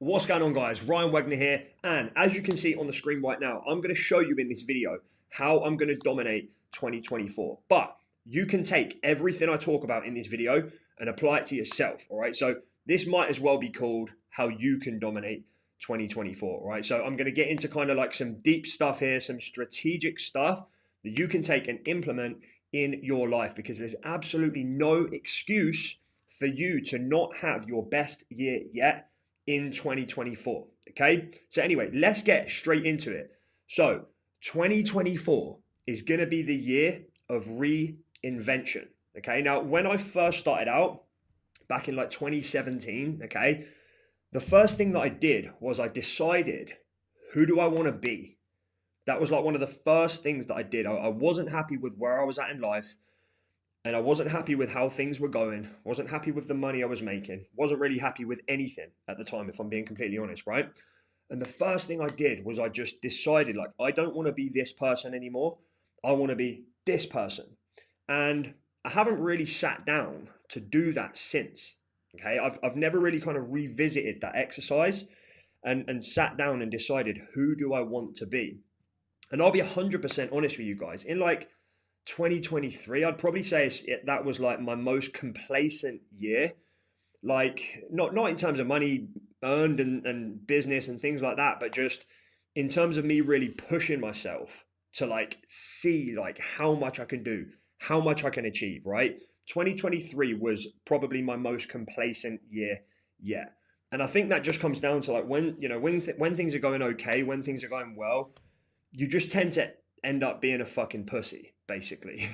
What's going on, guys? Ryan Wagner here, and as you can see on the screen right now, I'm going to show you in this video how I'm going to dominate 2024. But you can take everything I talk about in this video and apply it to yourself, all right? So this might as well be called how you can dominate 2024, all right? So I'm going to get into kind of like some deep stuff here, some strategic stuff that you can take and implement in your life, because there's absolutely no excuse for you to not have your best year yet in 2024. Okay, so anyway, let's get straight into it. So 2024 is going to be the year of reinvention. Okay, now when I first started out back in like 2017, okay, the first thing that I did was I decided, who do I want to be? That was like one of the first things that I did. I wasn't happy with where I was at in life, and I wasn't happy with how things were going, wasn't happy with the money I was making, wasn't really happy with anything at the time, if I'm being completely honest, right? And the first thing I did was I just decided, like, I don't want to be this person anymore. I want to be this person. And I haven't really sat down to do that since. Okay, I've never really kind of revisited that exercise and sat down and decided, who do I want to be? And I'll be 100% honest with you guys. In like 2023, I'd probably say that was like my most complacent year. Like not in terms of money earned and business and things like that, but just in terms of me really pushing myself to like see like how much I can do, how much I can achieve, right? 2023 was probably my most complacent year yet. And I think that just comes down to like when things are going okay, when things are going well, you just tend to end up being a fucking pussy, basically.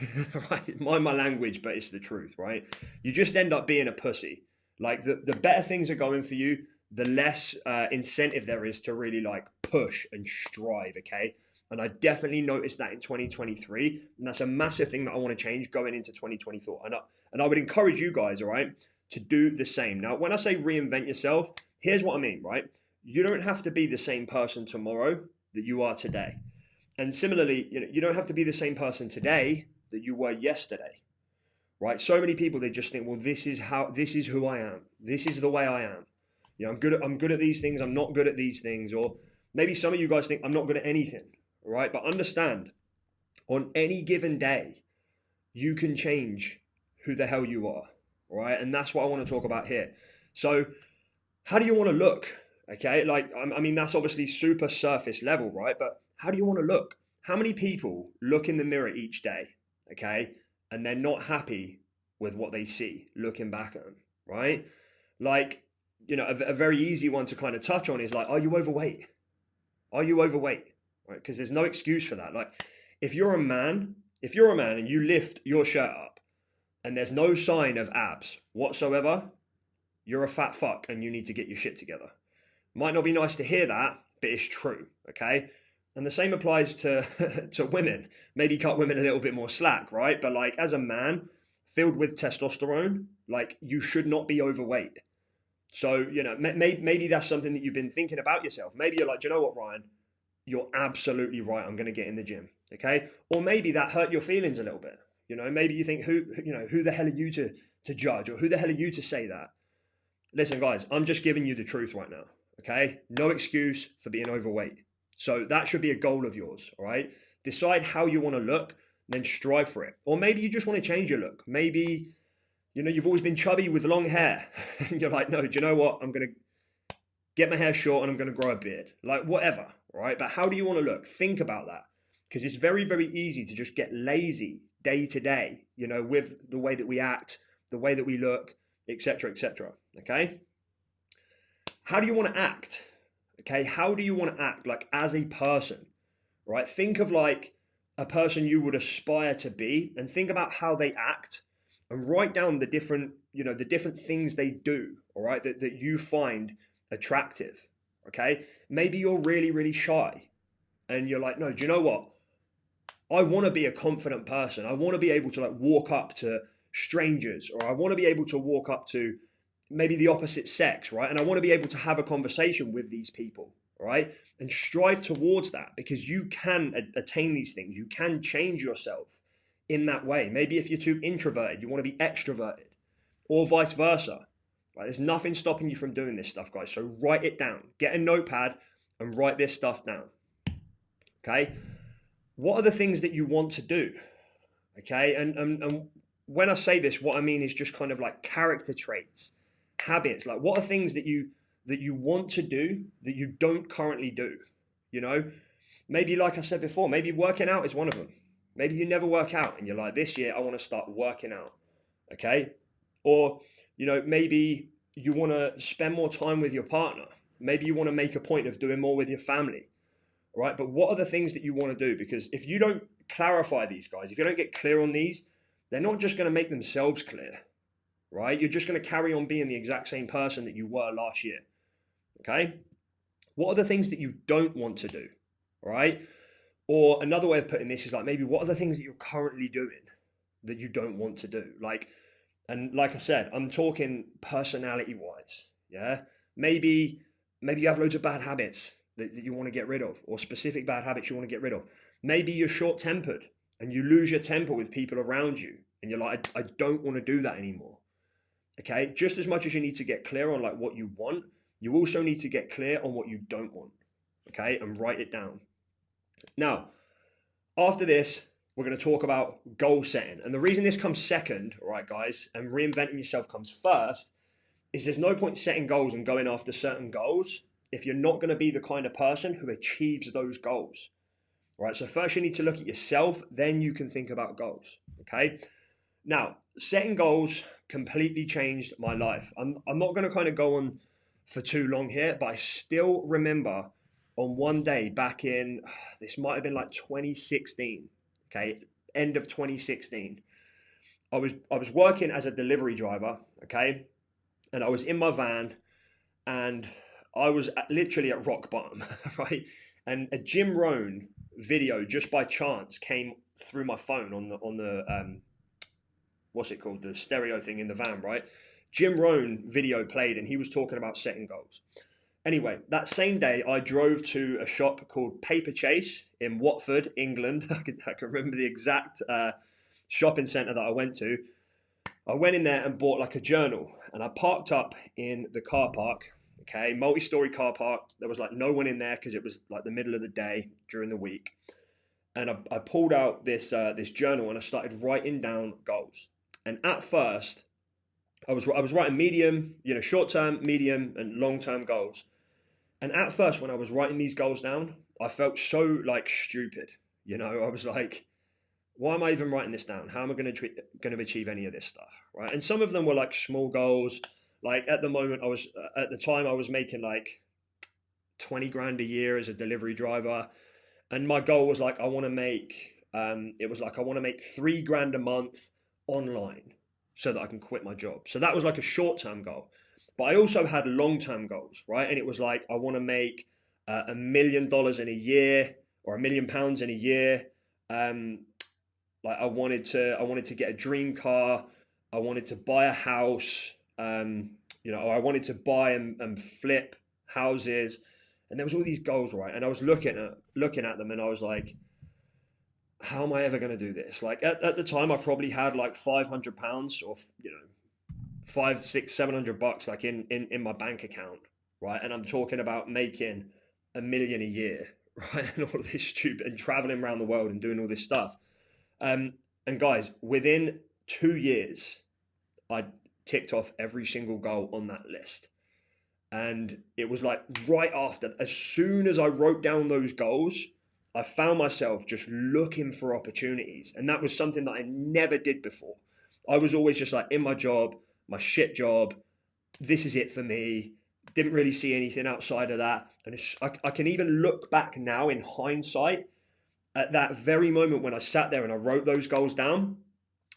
Right? Mind my language, but it's the truth, right? You just end up being a pussy. Like the better things are going for you, the less incentive there is to really like push and strive, okay? And I definitely noticed that in 2023, and that's a massive thing that I want to change going into 2024. And I would encourage you guys, all right, to do the same. Now, when I say reinvent yourself, here's what I mean, right? You don't have to be the same person tomorrow that you are today. And similarly, you don't have to be the same person today that you were yesterday, right? So many people, they just think, well, this is who I am. This is the way I am. I'm good at these things. I'm not good at these things. Or maybe some of you guys think I'm not good at anything, right? But understand, on any given day, you can change who the hell you are, right? And that's what I want to talk about here. So how do you want to look? Okay, like, I mean, that's obviously super surface level, right? But how do you want to look? How many people look in the mirror each day, okay, and they're not happy with what they see looking back at them, right? Like, a very easy one to kind of touch on is like, are you overweight? Are you overweight? Right? Because there's no excuse for that. Like, if you're a man and you lift your shirt up and there's no sign of abs whatsoever, you're a fat fuck and you need to get your shit together. Might not be nice to hear that, but it's true, okay? And the same applies to to women. Maybe cut women a little bit more slack, right? But like as a man filled with testosterone, like you should not be overweight. So, maybe that's something that you've been thinking about yourself. Maybe you're like, do you know what, Ryan? You're absolutely right. I'm going to get in the gym, okay? Or maybe that hurt your feelings a little bit. Maybe you think, who the hell are you to judge, or who the hell are you to say that? Listen, guys, I'm just giving you the truth right now. Okay, no excuse for being overweight. So that should be a goal of yours, all right? Decide how you want to look, then strive for it. Or maybe you just want to change your look. Maybe, you've always been chubby with long hair. And you're like, no, do you know what? I'm going to get my hair short and I'm going to grow a beard. Like, whatever, all right? But how do you want to look? Think about that. Because it's very, very easy to just get lazy day to day, with the way that we act, the way that we look, etc., etc. Okay? How do you want to act? Okay, how do you want to act like as a person, right? Think of like a person you would aspire to be and think about how they act and write down the different things they do, all right, that you find attractive, okay? Maybe you're really, really shy and you're like, no, do you know what? I want to be a confident person. I want to be able to like walk up to strangers, or I want to be able to walk up to maybe the opposite sex, right? And I want to be able to have a conversation with these people, right? And strive towards that, because you can attain these things. You can change yourself in that way. Maybe if you're too introverted, you want to be extroverted, or vice versa, Right? There's nothing stopping you from doing this stuff, guys. So write it down. Get a notepad and write this stuff down. Okay? What are the things that you want to do? Okay? And when I say this, what I mean is just kind of like character traits, habits. Like, what are things that you want to do that you don't currently do? You know, maybe, like I said before, maybe working out is one of them. Maybe you never work out and you're like, this year I want to start working out. Okay? Or, you know, maybe you want to spend more time with your partner. Maybe you want to make a point of doing more with your family. Right? But what are the things that you want to do? Because if you don't clarify these, guys, if you don't get clear on these, they're not just going to make themselves clear. Right? You're just going to carry on being the exact same person that you were last year. Okay? What are the things that you don't want to do? Right? Or another way of putting this is like, maybe what are the things that you're currently doing that you don't want to do? And like I said, I'm talking personality wise. Yeah. Maybe you have loads of bad habits that you want to get rid of, or specific bad habits you want to get rid of. Maybe you're short tempered and you lose your temper with people around you. And you're like, I don't want to do that anymore. Okay. Just as much as you need to get clear on like what you want, you also need to get clear on what you don't want. Okay. And write it down. Now, after this, we're going to talk about goal setting. And the reason this comes second, all right, guys, and reinventing yourself comes first, is there's no point setting goals and going after certain goals if you're not going to be the kind of person who achieves those goals. All right, so first you need to look at yourself, then you can think about goals, okay? Now, setting goals completely changed my life. I'm not going to kind of go on for too long here, but I still remember on one day back in, this might have been like 2016, okay, end of 2016. I was working as a delivery driver, okay, and I was in my van, and I was literally at rock bottom, right? And a Jim Rohn video just by chance came through my phone on the what's it called, the stereo thing in the van, right? Jim Rohn video played, and he was talking about setting goals. Anyway, that same day, I drove to a shop called Paperchase in Watford, England. I can remember the exact shopping centre that I went to. I went in there and bought like a journal, and I parked up in the car park, okay, multi-story car park. There was like no one in there because it was like the middle of the day during the week. And I pulled out this journal and I started writing down goals. And at first, I was writing medium, short-term, medium, and long-term goals. And at first, when I was writing these goals down, I felt so like stupid. I was like, why am I even writing this down? How am I going to achieve any of this stuff, right? And some of them were like small goals. Like at the time I was making like 20 grand a year as a delivery driver, and my goal was like I want to make I want to make 3 grand a month online so that I can quit my job. So that was like a short-term goal. But I also had long-term goals, right? And it was like I want to make $1 million in a year, or £1 million in a year. Like I wanted to get a dream car. I wanted to buy a house. I wanted to buy and flip houses. And there was all these goals, right? And I was looking at them, and I was like, how am I ever going to do this? Like at the time, I probably had like £500 or $500, $600, $700 like in my bank account, right? And I'm talking about making $1 million a year, right? And all of this stupid, and traveling around the world and doing all this stuff. And guys, within 2 years, I ticked off every single goal on that list. And it was like right after, as soon as I wrote down those goals, I found myself just looking for opportunities. And that was something that I never did before. I was always just like in my job, my shit job. This is it for me. Didn't really see anything outside of that. And I can even look back now in hindsight at that very moment when I sat there and I wrote those goals down,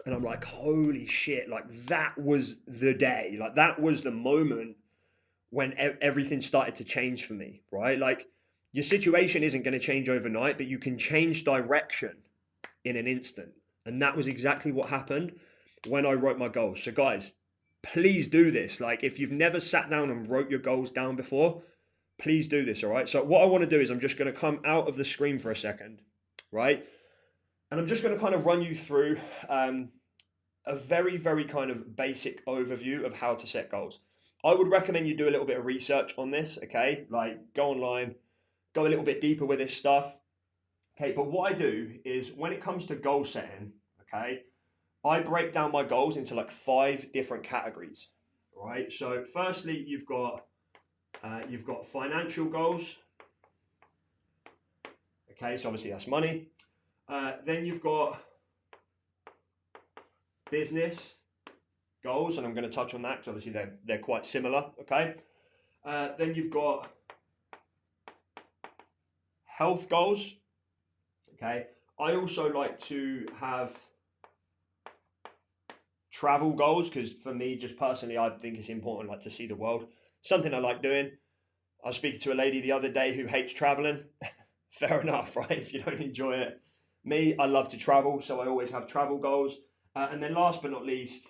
and I'm like, holy shit, like that was the day. Like that was the moment when everything started to change for me, right? Like your situation isn't going to change overnight, but you can change direction in an instant. And that was exactly what happened when I wrote my goals. So guys, please do this. Like if you've never sat down and wrote your goals down before, please do this, all right? So what I want to do is I'm just going to come out of the screen for a second, right? And I'm just going to kind of run you through a very, very kind of basic overview of how to set goals. I would recommend you do a little bit of research on this, okay? Like go online, go a little bit deeper with this stuff. Okay, but what I do is when it comes to goal setting, okay, I break down my goals into like 5 different categories. Right. So firstly, you've got financial goals. Okay, so obviously that's money. Then you've got business goals, and I'm going to touch on that because obviously they're quite similar. Okay. Then you've got health goals. Okay. I also like to have travel goals because for me, just personally, I think it's important like to see the world. Something I like doing. I was speaking to a lady the other day who hates traveling. Fair enough, right? If you don't enjoy it. Me, I love to travel, so I always have travel goals. And then last but not least,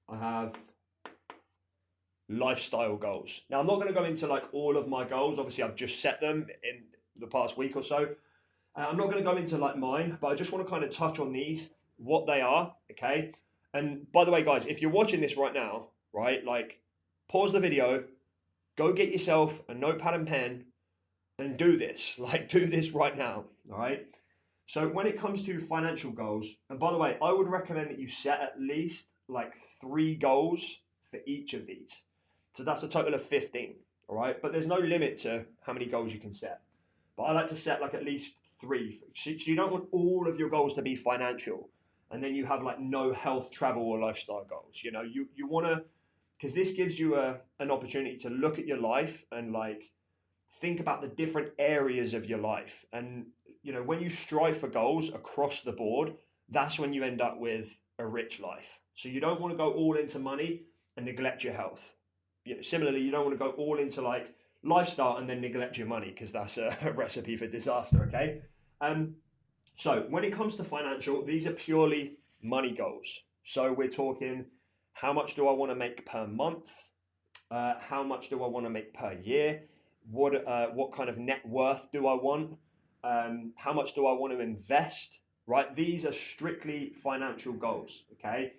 I have lifestyle goals. Now, I'm not going to go into like all of my goals. Obviously, I've just set them in the past week or so. I'm not going to go into like mine, but I just want to kind of touch on these, what they are, okay? And by the way, guys, if you're watching this right now, right, like pause the video, go get yourself a notepad and pen and do this. Like do this right now, all right? So when it comes to financial goals, and by the way, I would recommend that you set at least like 3 goals for each of these. So that's a total of 15, all right? But there's no limit to how many goals you can set. But I like to set like at least 3. So you don't want all of your goals to be financial and then you have like no health, travel, or lifestyle goals. You know, you want to, because this gives you an opportunity to look at your life and like think about the different areas of your life. And, you know, when you strive for goals across the board, that's when you end up with a rich life. So you don't want to go all into money and neglect your health. You know, similarly, you don't want to go all into like lifestyle and then neglect your money because that's a recipe for disaster, okay? So when it comes to financial, these are purely money goals. So we're talking, how much do I want to make per month? How much do I want to make per year? What kind of net worth do I want? How much do I want to invest? Right? These are strictly financial goals, okay?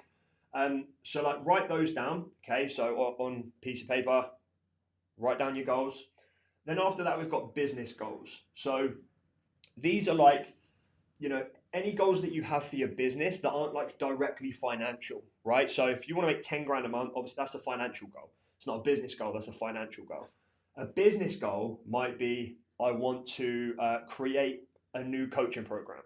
So like write those down, okay? So on piece of paper, write down your goals. Then after that, we've got business goals. So these are like, you know, any goals that you have for your business that aren't like directly financial, right? So if you want to make 10 grand a month, obviously that's a financial goal. It's not a business goal, that's a financial goal. A business goal might be, I want to create a new coaching program,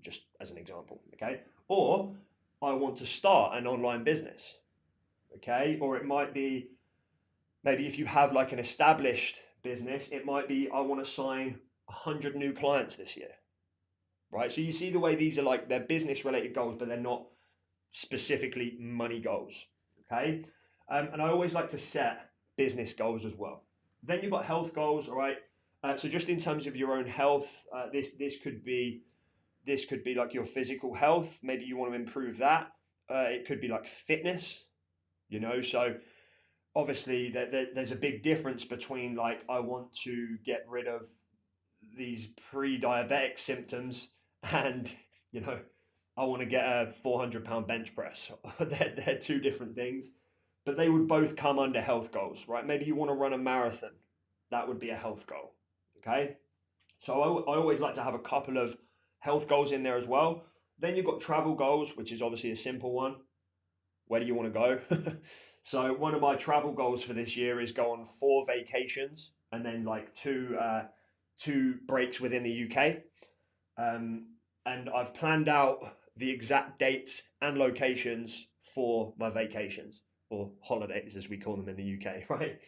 just as an example, okay? Or I want to start an online business, okay? Or it might be, maybe if you have like an established business, it might be, I want to sign 100 new clients this year, right? So you see the way these are like, they're business related goals, but they're not specifically money goals, okay? And I always like to set business goals as well. Then you've got health goals, all right? So just in terms of your own health, this could be like your physical health. Maybe you want to improve that. It could be like fitness, you know. So obviously there's a big difference between like I want to get rid of these pre-diabetic symptoms and, you know, I want to get a 400-pound bench press. They're 2 different things, but they would both come under health goals, right? Maybe you want to run a marathon. That would be a health goal, okay? So I always like to have a couple of health goals in there as well. Then you've got travel goals, which is obviously a simple one. Where do you want to go? So one of my travel goals for this year is go on 4 vacations and then like two breaks within the UK. And I've planned out the exact dates and locations for my vacations, or holidays as we call them in the UK, right?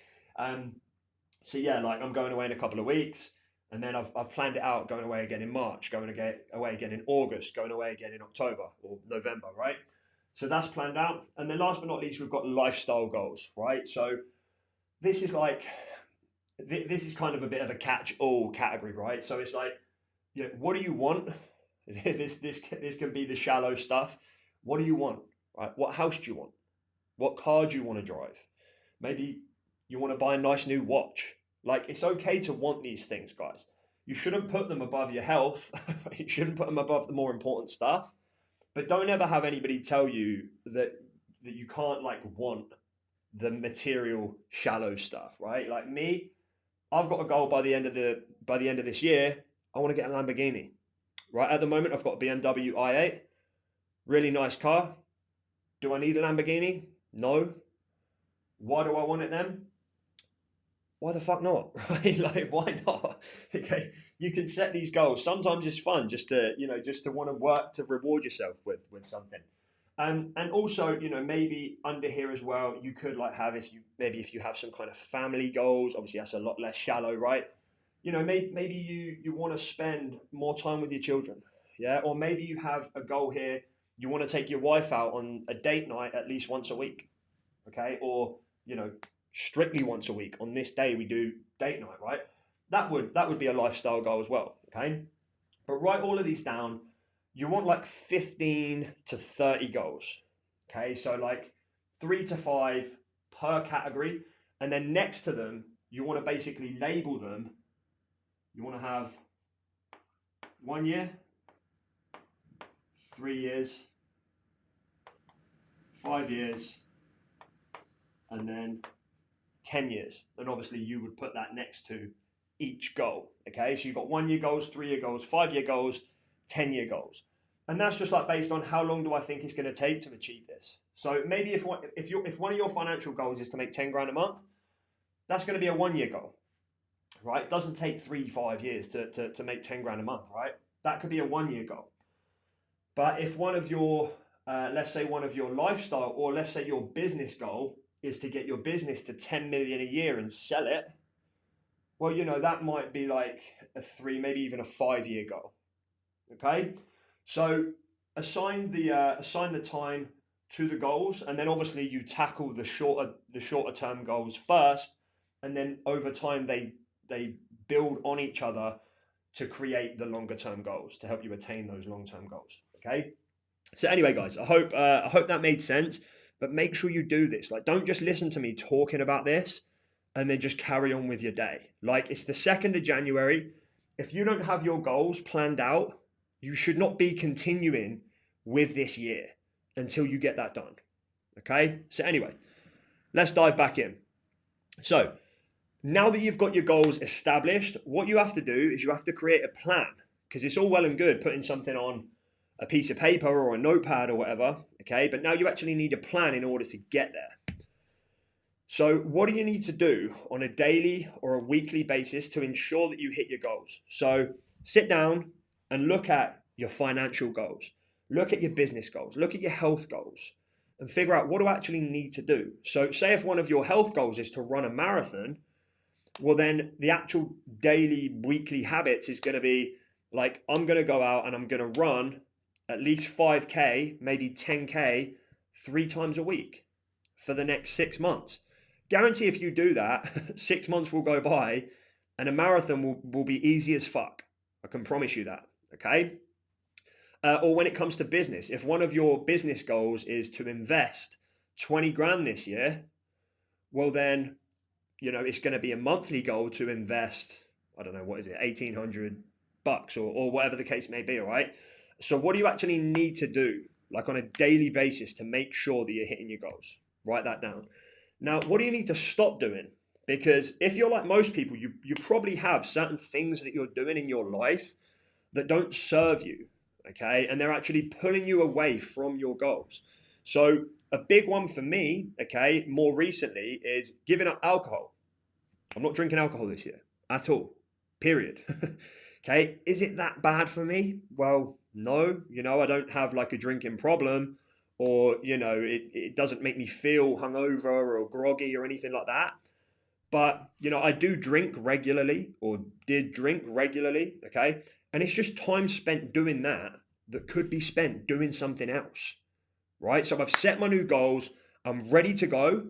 So yeah, like I'm going away in a couple of weeks, and then I've planned it out, going away again in March, going away again in August, going away again in October or November, right? So that's planned out. And then last but not least, we've got lifestyle goals, right? So this is like, this is kind of a bit of a catch-all category, right? So it's like, you know, what do you want? This can be the shallow stuff. What do you want, right? What house do you want? What car do you want to drive? Maybe you want to buy a nice new watch. Like, it's okay to want these things, guys. You shouldn't put them above your health. You shouldn't put them above the more important stuff. But don't ever have anybody tell you that you can't like want the material shallow stuff, right? Like me, I've got a goal by the end of this year. I want to get a Lamborghini. Right at the moment, I've got a BMW i8, really nice car. Do I need a Lamborghini? No. Why do I want it then? Why the fuck not? Right? Like, why not? Okay, you can set these goals. Sometimes it's fun just to, just to want to work to reward yourself with something. And also, maybe under here as well, you could like have if you have some kind of family goals. Obviously, that's a lot less shallow, right? Maybe you want to spend more time with your children, yeah, or maybe you have a goal here. You want to take your wife out on a date night at least once a week, okay, or strictly once a week. On this day, we do date night, right? That would be a lifestyle goal as well, okay. But write all of these down. You want like 15 to 30 goals. Okay, so like 3 to 5 per category. And then next to them, you want to basically label them. You want to have 1 year, 3 years, 5 years, and then 10 years. And obviously you would put that next to each goal. Okay, so you've got 1 year goals, 3 year goals, 5 year goals, 10 year goals. And that's just like based on how long do I think it's going to take to achieve this. So maybe if one of your financial goals is to make 10 grand a month, that's going to be a 1 year goal, right? It doesn't take 3-5 years to make 10 grand a month, right? That could be a 1 year goal. But if one of your, let's say one of your lifestyle, or let's say your business goal is to get your business to 10 million a year and sell it, well, that might be like a 3, maybe even a 5 year goal. Okay. So assign the time to the goals, and then obviously you tackle the shorter term goals first, and then over time they build on each other to create the longer term goals to help you attain those long term goals. Okay. So anyway, guys, I hope that made sense. But make sure you do this. Like, don't just listen to me talking about this and then just carry on with your day. Like, it's the 2nd of January. If you don't have your goals planned out, you should not be continuing with this year until you get that done. Okay? So anyway, let's dive back in. So now that you've got your goals established, what you have to do is you have to create a plan, because it's all well and good putting something on a piece of paper or a notepad or whatever, okay? But now you actually need a plan in order to get there. So what do you need to do on a daily or a weekly basis to ensure that you hit your goals? So sit down and look at your financial goals, look at your business goals, look at your health goals, and figure out what do I actually need to do. So say if one of your health goals is to run a marathon, well then the actual daily, weekly habits is going to be like, I'm going to go out and I'm going to run at least 5K, maybe 10K, 3 times a week for the next 6 months. Guarantee if you do that, 6 months will go by and a marathon will be easy as fuck. I can promise you that, okay? Or when it comes to business, if one of your business goals is to invest 20 grand this year, well then, it's going to be a monthly goal to invest, I don't know, what is it, $1,800 or whatever the case may be, all right? So what do you actually need to do, like on a daily basis, to make sure that you're hitting your goals? Write that down. Now, what do you need to stop doing? Because if you're like most people, you probably have certain things that you're doing in your life that don't serve you, okay? And they're actually pulling you away from your goals. So a big one for me, okay, more recently is giving up alcohol. I'm not drinking alcohol this year at all, period. Okay, is it that bad for me? Well, no, I don't have like a drinking problem, or, it doesn't make me feel hungover or groggy or anything like that. But, I do drink regularly, or did drink regularly, okay? And it's just time spent doing that could be spent doing something else, right? So I've set my new goals. I'm ready to go.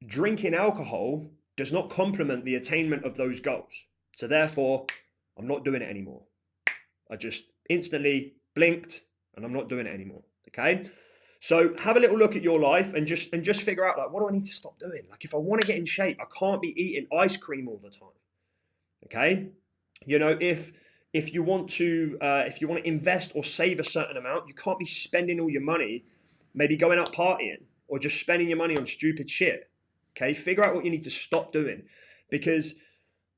Drinking alcohol does not complement the attainment of those goals. So therefore, I'm not doing it anymore. I just instantly blinked and I'm not doing it anymore. Okay. So have a little look at your life and just figure out, like, what do I need to stop doing? Like, if I want to get in shape, I can't be eating ice cream all the time. Okay. If you want to invest or save a certain amount, you can't be spending all your money, maybe going out partying, or just spending your money on stupid shit. Okay, figure out what you need to stop doing, because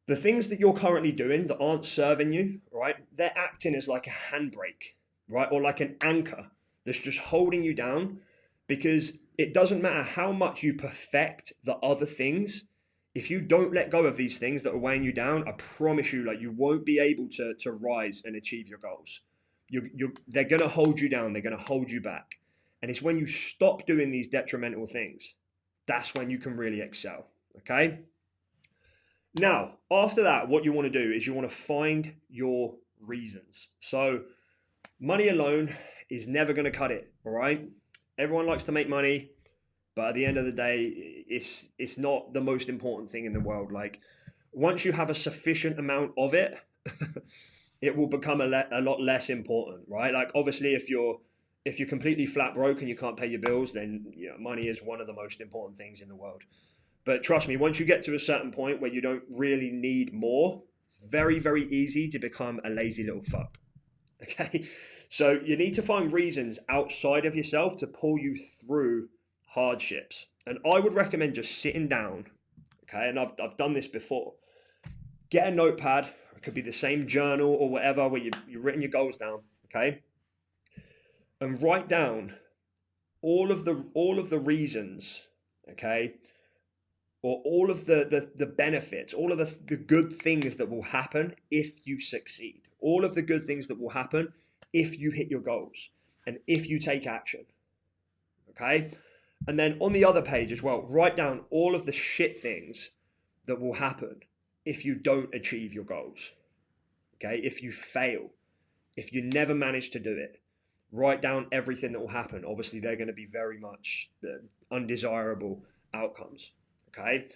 the things that you're currently doing that aren't serving you, right? They're acting as like a handbrake, right? Or like an anchor that's just holding you down, because it doesn't matter how much you perfect the other things. If you don't let go of these things that are weighing you down, I promise you, like, you won't be able to rise and achieve your goals. They're going to hold you down. They're going to hold you back. And it's when you stop doing these detrimental things, that's when you can really excel. Okay. Now, after that, what you want to do is you want to find your reasons. So money alone is never going to cut it. All right. Everyone likes to make money, but at the end of the day, it's not the most important thing in the world. Like, once you have a sufficient amount of it, it will become a lot less important, right? Like, obviously, if you're completely flat broke and you can't pay your bills, then money is one of the most important things in the world. But trust me, once you get to a certain point where you don't really need more, it's very, very easy to become a lazy little fuck. Okay? So you need to find reasons outside of yourself to pull you through hardships. And I would recommend just sitting down, okay? And I've done this before. Get a notepad. It could be the same journal or whatever where you've written your goals down, okay? And write down all of the reasons, okay? Or all of the benefits, all of the good things that will happen if you succeed. All of the good things that will happen if you hit your goals and if you take action. Okay? And then on the other page as well, write down all of the shit things that will happen if you don't achieve your goals. Okay? If you fail, if you never manage to do it, write down everything that will happen. Obviously, they're going to be very much undesirable outcomes. Okay.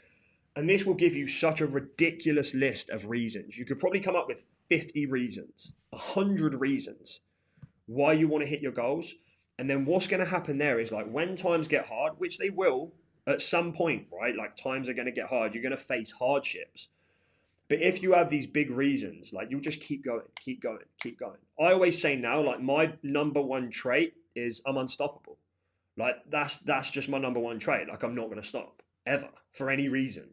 And this will give you such a ridiculous list of reasons. You could probably come up with 50 reasons, 100 reasons why you want to hit your goals. And then what's going to happen there is, like, when times get hard, which they will at some point, right? Like, times are going to get hard. You're going to face hardships. But if you have these big reasons, like, you'll just keep going, keep going, keep going. I always say now, like, my number one trait is I'm unstoppable. Like, that's just my number one trait. Like, I'm not going to stop. Ever, for any reason.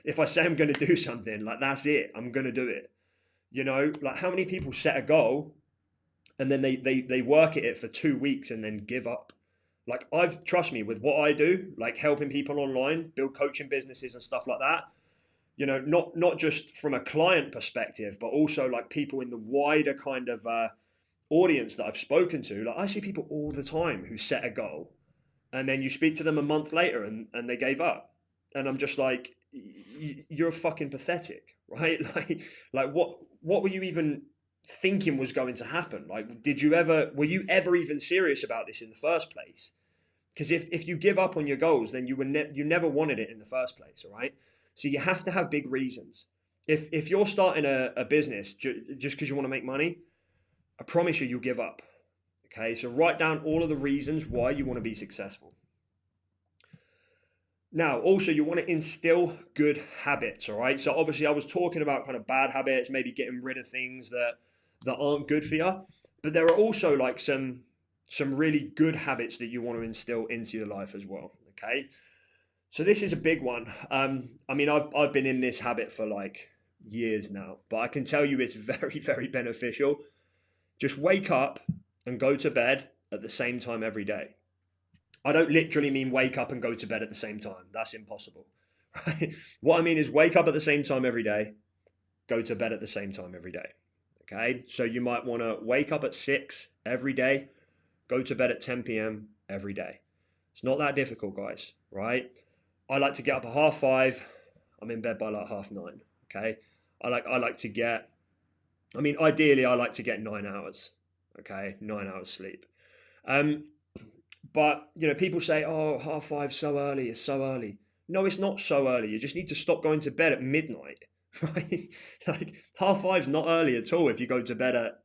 If I say I'm going to do something, like, that's it. I'm going to do it. Like, how many people set a goal and then they work at it for 2 weeks and then give up? Like, trust me, with what I do, like helping people online, build coaching businesses and stuff like that, not just from a client perspective, but also like people in the wider kind of audience that I've spoken to. Like, I see people all the time who set a goal, and then you speak to them a month later and they gave up. And I'm just like, you're fucking pathetic, right? Like what were you even thinking was going to happen? Like, were you ever even serious about this in the first place? Because if you give up on your goals, then you never wanted it in the first place, all right? So you have to have big reasons. If you're starting a business just because you want to make money, I promise you'll give up. Okay, so write down all of the reasons why you want to be successful. Now, also, you want to instill good habits, all right? So obviously I was talking about kind of bad habits, maybe getting rid of things that aren't good for you. But there are also like some really good habits that you want to instill into your life as well, okay? So this is a big one. I mean, I've been in this habit for like years now, but I can tell you it's very, very beneficial. Just wake up and go to bed at the same time every day. I don't literally mean wake up and go to bed at the same time. That's impossible, right? What I mean is wake up at the same time every day, go to bed at the same time every day, okay? So you might want to wake up at 6 every day, go to bed at 10 p.m. every day. It's not that difficult, guys, right? I like to get up at 5:30. I'm in bed by like 9:30, okay? Ideally, I like to get 9 hours, okay? 9 hours sleep. But, people say, oh, 5:30 so early, it's so early. No, it's not so early. You just need to stop going to bed at midnight, right? Like, 5:30 is not early at all if you go to bed at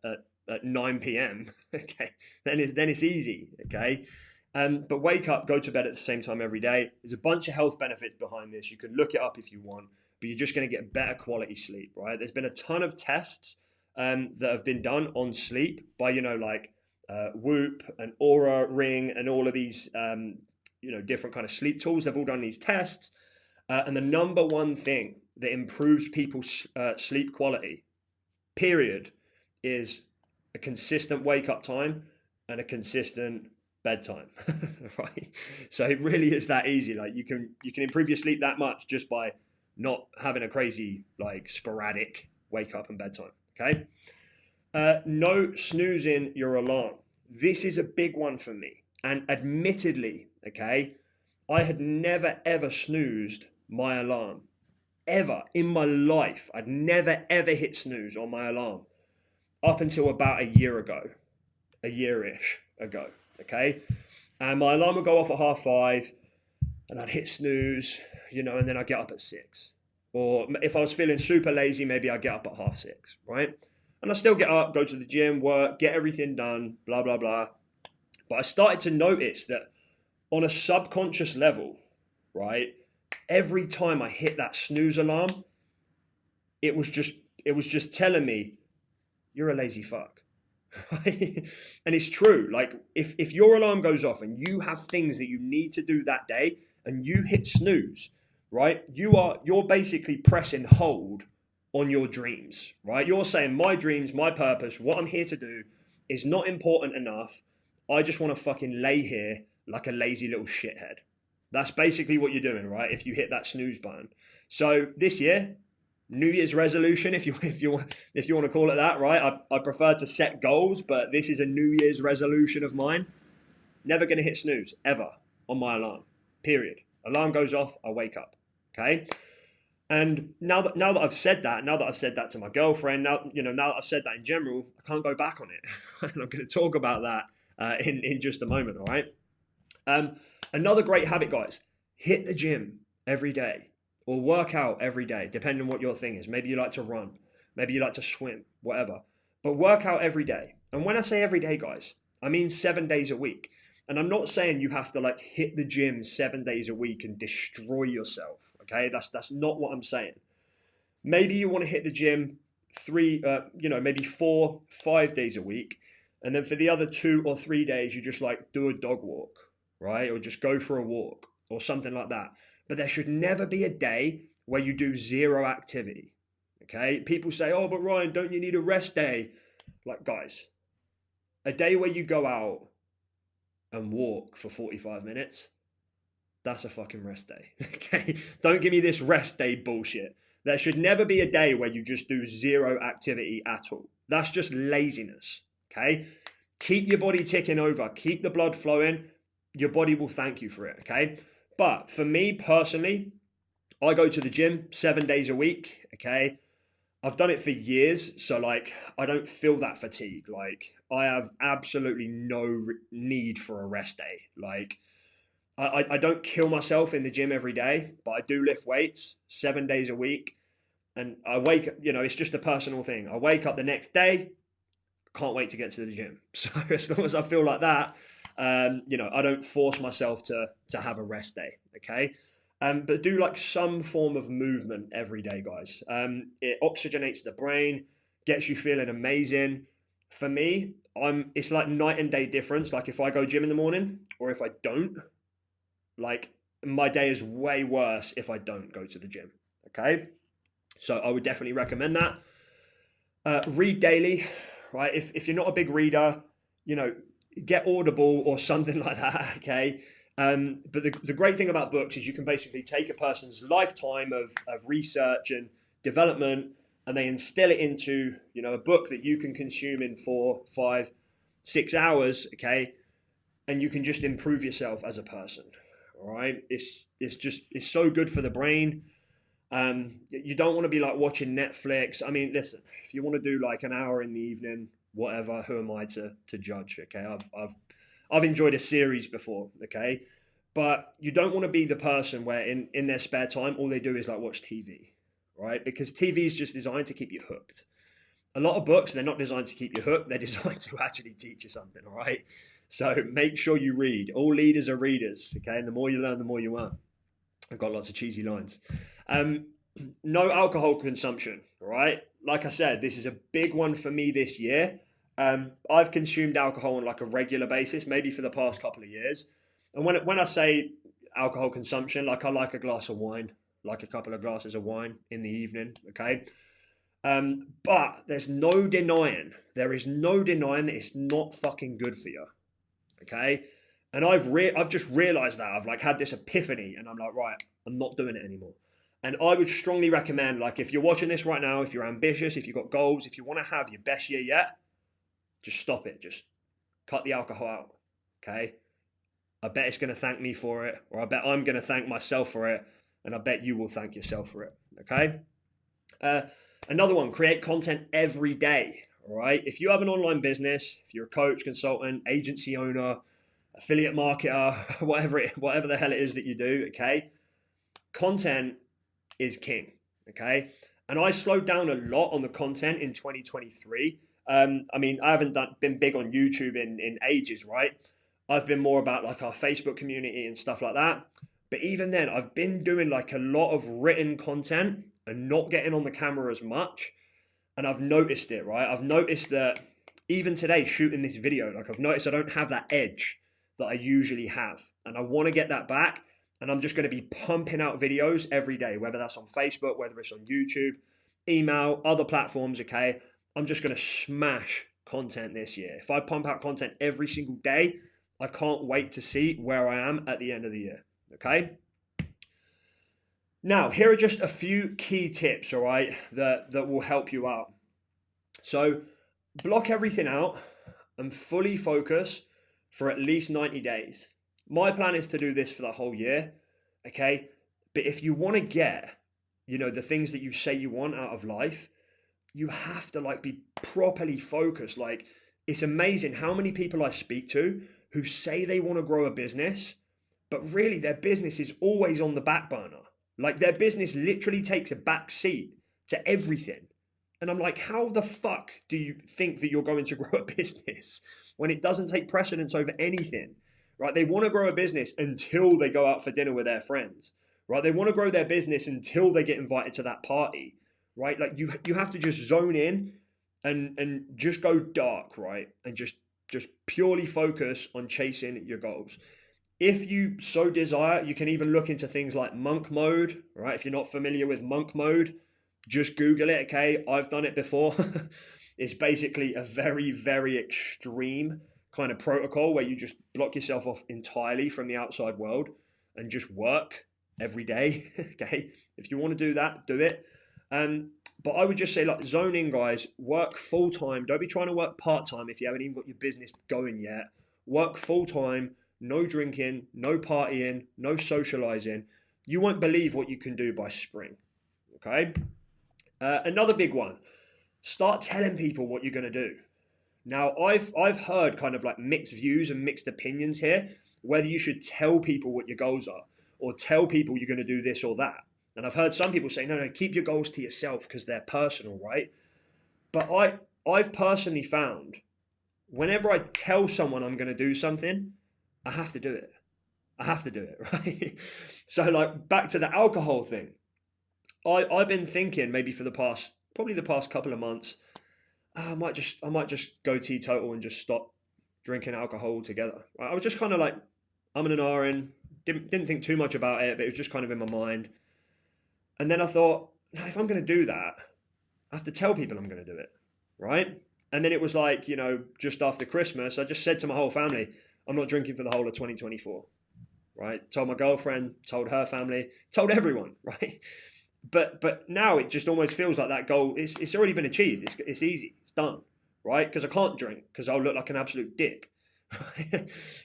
9 p.m., okay? Then it's easy, okay? But wake up, go to bed at the same time every day. There's a bunch of health benefits behind this. You can look it up if you want, but you're just going to get better quality sleep, right? There's been a ton of tests that have been done on sleep by, Whoop and Aura Ring and all of these, different kind of sleep tools. They've all done these tests. And the number one thing that improves people's sleep quality, period, is a consistent wake up time and a consistent bedtime. Right? So it really is that easy. Like you can improve your sleep that much just by not having a crazy, like, sporadic wake up and bedtime. Okay. No snoozing your alarm. This is a big one for me. And admittedly, okay, I had never ever snoozed my alarm ever in my life. I'd never ever hit snooze on my alarm up until about a year-ish ago. Okay. And my alarm would go off at 5:30 and I'd hit snooze, and then I'd get up at 6. Or if I was feeling super lazy, maybe I'd get up at 6:30, right? And I still get up, go to the gym, work, get everything done, blah, blah, blah. But I started to notice that on a subconscious level, right, every time I hit that snooze alarm, it was just telling me, you're a lazy fuck. Right? And it's true. Like if your alarm goes off and you have things that you need to do that day and you hit snooze, right, you're basically pressing hold on your dreams, right? You're saying my dreams, my purpose, what I'm here to do is not important enough. I just want to fucking lay here like a lazy little shithead. That's basically what you're doing, right? If you hit that snooze button. So this year, New Year's resolution, if you want to call it that, right? I prefer to set goals, but this is a New Year's resolution of mine. Never going to hit snooze ever on my alarm. Period. Alarm goes off, I wake up. Okay. And now that I've said that to my girlfriend, now that I've said that in general, I can't go back on it. And I'm going to talk about that in just a moment. All right. Another great habit, guys: hit the gym every day or work out every day, depending on what your thing is. Maybe you like to run, maybe you like to swim, whatever. But work out every day. And when I say every day, guys, I mean 7 days a week. And I'm not saying you have to like hit the gym 7 days a week and destroy yourself. Okay, that's not what I'm saying. Maybe you want to hit the gym maybe 4, 5 days a week, and then for the other 2 or 3 days, you just like do a dog walk, right? Or just go for a walk or something like that. But there should never be a day where you do zero activity. Okay, people say, "Oh, but Ryan, don't you need a rest day?" Like, guys, a day where you go out and walk for 45 minutes. That's a fucking rest day. Okay. Don't give me this rest day bullshit. There should never be a day where you just do zero activity at all. That's just laziness. Okay. Keep your body ticking over. Keep the blood flowing. Your body will thank you for it. Okay. But for me personally, I go to the gym 7 days a week. Okay. I've done it for years. So like, I don't feel that fatigue. Like I have absolutely no need for a rest day. Like, I don't kill myself in the gym every day, but I do lift weights 7 days a week. And I wake up, it's just a personal thing. I wake up the next day, can't wait to get to the gym. So as long as I feel like that, I don't force myself to have a rest day. Okay. But do like some form of movement every day, guys. It oxygenates the brain, gets you feeling amazing. For me, it's like night and day difference. Like if I go gym in the morning or if I don't, like my day is way worse if I don't go to the gym. Okay. So I would definitely recommend that. Read daily, right? If you're not a big reader, get Audible or something like that. Okay. But the great thing about books is you can basically take a person's lifetime of research and development and they instill it into, a book that you can consume in 4, 5, 6 hours. Okay. And you can just improve yourself as a person. All right. It's so good for the brain. You don't want to be like watching Netflix. I mean, listen, if you want to do like an hour in the evening, whatever, who am I to judge? Okay. I've enjoyed a series before. Okay. But you don't want to be the person where in their spare time, all they do is like watch TV, right? Because TV is just designed to keep you hooked. A lot of books, they're not designed to keep you hooked. They're designed to actually teach you something. All right. So make sure you read. All leaders are readers. Okay. And the more you learn, the more you earn. I've got lots of cheesy lines. No alcohol consumption. All right. Like I said, this is a big one for me this year. I've consumed alcohol on like a regular basis, maybe for the past couple of years. And when I say alcohol consumption, like I like a glass of wine, like a couple of glasses of wine in the evening, okay? But there is no denying that it's not fucking good for you, okay? And I've just realized that. I've like had this epiphany and I'm like, right, I'm not doing it anymore. And I would strongly recommend, like, if you're watching this right now, if you're ambitious, if you've got goals, if you want to have your best year yet, just stop it. Just cut the alcohol out, okay? I bet it's going to thank me for it, or I bet I'm going to thank myself for it, and I bet you will thank yourself for it, okay? Another one, create content every day, all right? If you have an online business, if you're a coach, consultant, agency owner, affiliate marketer, whatever the hell it is that you do, okay? Content is king, okay? And I slowed down a lot on the content in 2023. I mean, I haven't been big on YouTube in ages, right? I've been more about like our Facebook community and stuff like that. But even then, I've been doing like a lot of written content and not getting on the camera as much. And I've noticed it, right? I've noticed that even today, shooting this video, like I've noticed I don't have that edge that I usually have. And I want to get that back. And I'm just going to be pumping out videos every day, whether that's on Facebook, whether it's on YouTube, email, other platforms, okay? I'm just going to smash content this year. If I pump out content every single day, I can't wait to see where I am at the end of the year, okay? Now, here are just a few key tips, all right, that will help you out. So block everything out and fully focus for at least 90 days. My plan is to do this for the whole year, okay? But if you want to get, the things that you say you want out of life, you have to like be properly focused. Like, it's amazing how many people I speak to who say they want to grow a business, but really their business is always on the back burner. Like their business literally takes a back seat to everything. And I'm like, how the fuck do you think that you're going to grow a business when it doesn't take precedence over anything, right? They want to grow a business until they go out for dinner with their friends, right? They want to grow their business until they get invited to that party, right? Like you have to just zone in and just go dark, right? And just purely focus on chasing your goals. If you so desire, you can even look into things like monk mode, right? If you're not familiar with monk mode, just Google it, okay? I've done it before. It's basically a very, very extreme kind of protocol where you just block yourself off entirely from the outside world and just work every day, okay? If you want to do that, do it. But I would just say, like, zone in, guys. Work full time. Don't be trying to work part time if you haven't even got your business going yet. Work full time. No drinking, no partying, no socializing. You won't believe what you can do by spring. Okay. Another big one. Start telling people what you're going to do. Now, I've heard kind of like mixed views and mixed opinions here, whether you should tell people what your goals are or tell people you're going to do this or that. And I've heard some people say, no, keep your goals to yourself because they're personal, right? But I've personally found whenever I tell someone I'm going to do something, I have to do it. I have to do it, right? So like back to the alcohol thing. I've been thinking maybe for the past couple of months, I might just go teetotal and just stop drinking alcohol altogether. I was just kind of like, I'm an RN, didn't think too much about it, but it was just kind of in my mind. And then I thought, no, if I'm going to do that, I have to tell people I'm going to do it, right? And then it was like, just after Christmas, I just said to my whole family, I'm not drinking for the whole of 2024, right? Told my girlfriend, told her family, told everyone, right? But now it just almost feels like that goal, it's already been achieved. It's easy, it's done, right? Because I can't drink because I'll look like an absolute dick,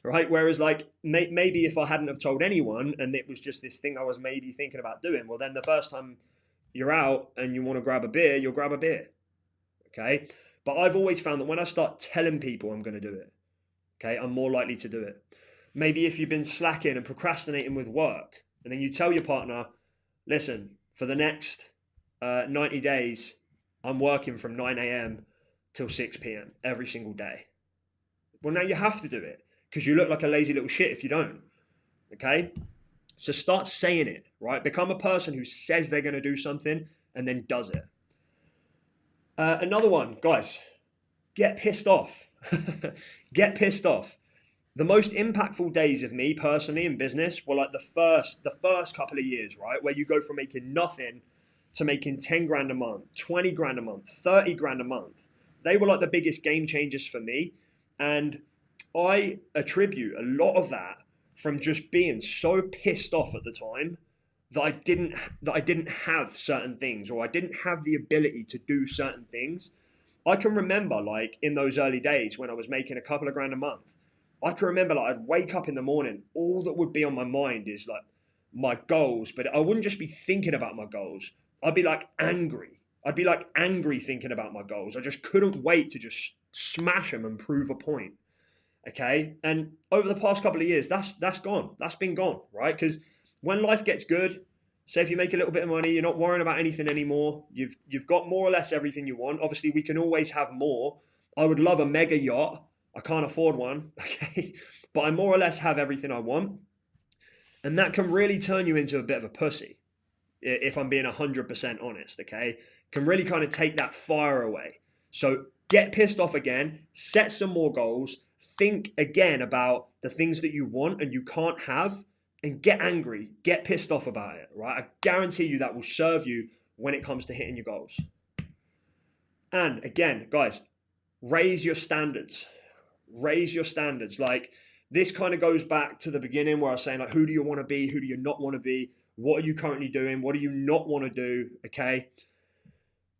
right? Whereas like maybe if I hadn't have told anyone and it was just this thing I was maybe thinking about doing, well then the first time you're out and you want to grab a beer, you'll grab a beer, okay? But I've always found that when I start telling people I'm going to do it, okay, I'm more likely to do it. Maybe if you've been slacking and procrastinating with work, and then you tell your partner, listen, for the next 90 days, I'm working from 9 a.m. till 6 p.m. every single day. Well, now you have to do it because you look like a lazy little shit if you don't, okay? So start saying it, right? Become a person who says they're going to do something and then does it. Another one, guys, get pissed off. Get pissed off. the most impactful days of me personally in business were like the first couple of years, right? Where you go from making nothing to making 10 grand a month, 20 grand a month, 30 grand a month. They were like the biggest game changers for me. And I attribute a lot of that from just being so pissed off at the time that I didn't have certain things, or I didn't have the ability to do certain things. I can remember like in those early days when I was making a couple of grand a month, I can remember like I'd wake up in the morning, all that would be on my mind is like my goals, but I wouldn't just be thinking about my goals. I'd be like angry. I'd be like angry thinking about my goals. I just couldn't wait to just smash them and prove a point. Okay. And over the past couple of years, that's gone. That's been gone, right? Because when life gets good, say if you make a little bit of money, you're not worrying about anything anymore. You've got more or less everything you want. Obviously, we can always have more. I would love a mega yacht. I can't afford one, okay? But I more or less have everything I want. And that can really turn you into a bit of a pussy, if I'm being 100% honest, okay? Can really kind of take that fire away. So get pissed off again, set some more goals, think again about the things that you want and you can't have, and get angry, get pissed off about it, right? I guarantee you that will serve you when it comes to hitting your goals. And again, guys, raise your standards. Raise your standards. Like, this kind of goes back to the beginning where I was saying, like, who do you want to be? Who do you not want to be? What are you currently doing? What do you not want to do? Okay.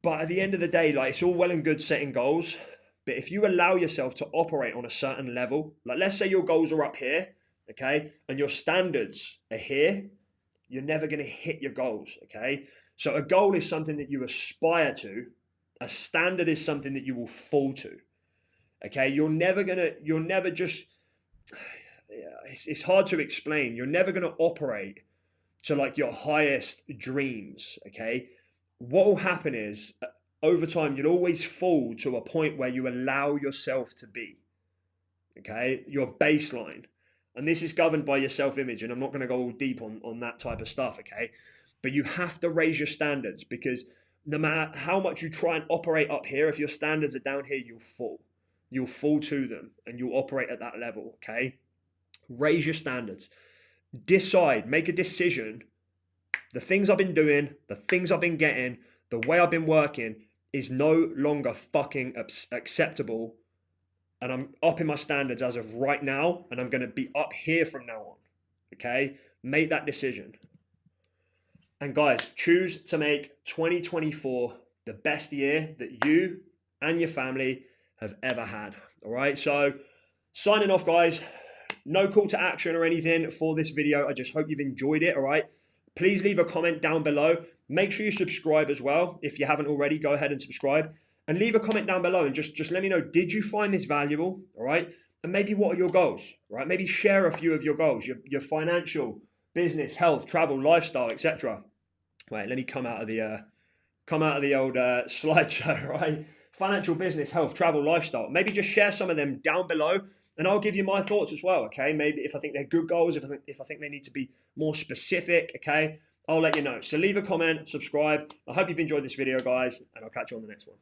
But at the end of the day, like, it's all well and good setting goals. But if you allow yourself to operate on a certain level, like let's say your goals are up here, okay, and your standards are here, you're never going to hit your goals, okay? So a goal is something that you aspire to. A standard is something that you will fall to, okay? You're never just, it's hard to explain. You're never going to operate to like your highest dreams, okay? What will happen is over time, you'll always fall to a point where you allow yourself to be, okay? Your baseline. And this is governed by your self-image, and I'm not going to go all deep on that type of stuff, okay? But you have to raise your standards, because no matter how much you try and operate up here, if your standards are down here, you'll fall. You'll fall to them, and you'll operate at that level, okay? Raise your standards. Decide, make a decision. The things I've been doing, the things I've been getting, the way I've been working is no longer fucking acceptable. And I'm upping my standards as of right now, and I'm going to be up here from now on. Okay? Make that decision. And guys, choose to make 2024 the best year that you and your family have ever had. All right? So, signing off, guys. No call to action or anything for this video. I just hope you've enjoyed it. All right? Please leave a comment down below. Make sure you subscribe as well. If you haven't already, go ahead and subscribe. And leave a comment down below and just let me know, did you find this valuable? All right. And maybe what are your goals? Right. Maybe share a few of your goals, your financial, business, health, travel, lifestyle, etc. Wait, let me come out of the old slideshow, right? Financial, business, health, travel, lifestyle. Maybe just share some of them down below, and I'll give you my thoughts as well. Okay. Maybe if I think they're good goals, if I think they need to be more specific, okay, I'll let you know. So leave a comment, subscribe. I hope you've enjoyed this video, guys, and I'll catch you on the next one.